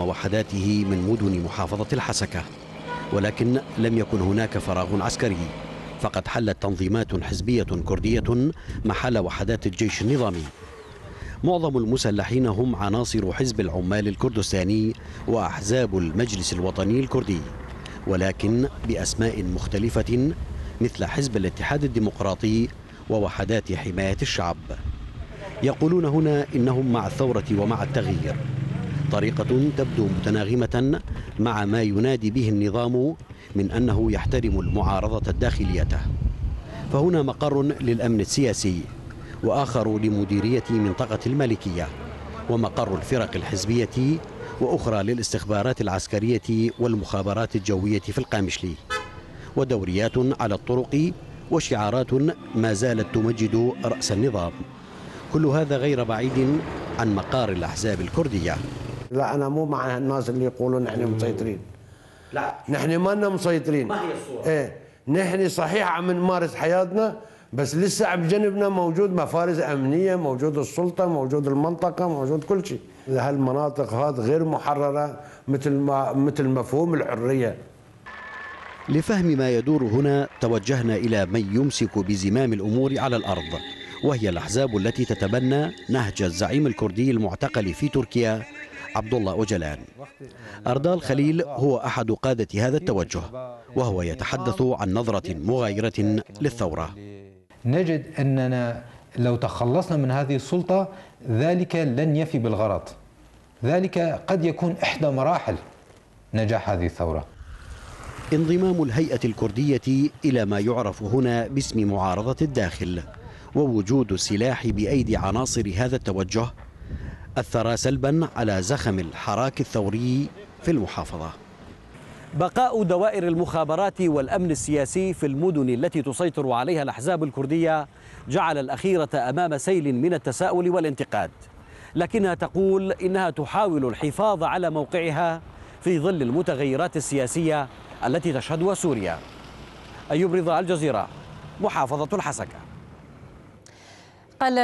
وحداته من مدن محافظة الحسكة، ولكن لم يكن هناك فراغ عسكري، فقد حلت تنظيمات حزبية كردية محل وحدات الجيش النظامي. معظم المسلحين هم عناصر حزب العمال الكردستاني وأحزاب المجلس الوطني الكردي، ولكن بأسماء مختلفة مثل حزب الاتحاد الديمقراطي ووحدات حماية الشعب. يقولون هنا إنهم مع الثورة ومع التغيير، طريقة تبدو متناغمة مع ما ينادي به النظام من أنه يحترم المعارضة الداخلية. فهنا مقر للأمن السياسي، وآخر لمديرية منطقة المالكية، ومقر الفرق الحزبية، وأخرى للاستخبارات العسكرية والمخابرات الجوية في القامشلي، ودوريات على الطرق وشعارات ما زالت تمجد رأس النظام. كل هذا غير بعيد عن مقار الأحزاب الكردية. لا، أنا مو مع الناس اللي يقولون نحن مسيطرين. لا، نحن ما لنا مسيطرين. ما هي الصورة؟ إيه، نحن صحيح عم نمارس حياتنا، بس لسه بجنبنا موجود مفارز أمنية، موجود السلطة، موجود المنطقة، موجود كل شيء. هالمناطق هذه غير محررة مثل مفهوم الحرية. لفهم ما يدور هنا توجهنا إلى من يمسك بزمام الأمور على الأرض، وهي الأحزاب التي تتبنى نهج الزعيم الكردي المعتقل في تركيا عبد الله أوجلان. أردال خليل هو أحد قادة هذا التوجه، وهو يتحدث عن نظرة مغايرة للثورة. نجد أننا لو تخلصنا من هذه السلطة ذلك لن يفي بالغرض، ذلك قد يكون إحدى مراحل نجاح هذه الثورة. انضمام الهيئة الكردية إلى ما يعرف هنا باسم معارضة الداخل، ووجود السلاح بأيدي عناصر هذا التوجه أثر سلبا على زخم الحراك الثوري في المحافظة. بقاء دوائر المخابرات والأمن السياسي في المدن التي تسيطر عليها الأحزاب الكردية جعل الأخيرة أمام سيل من التساؤل والانتقاد، لكنها تقول إنها تحاول الحفاظ على موقعها في ظل المتغيرات السياسية التي تشهدها سوريا. أيوب رضا، الجزيرة، محافظة الحسكة. قال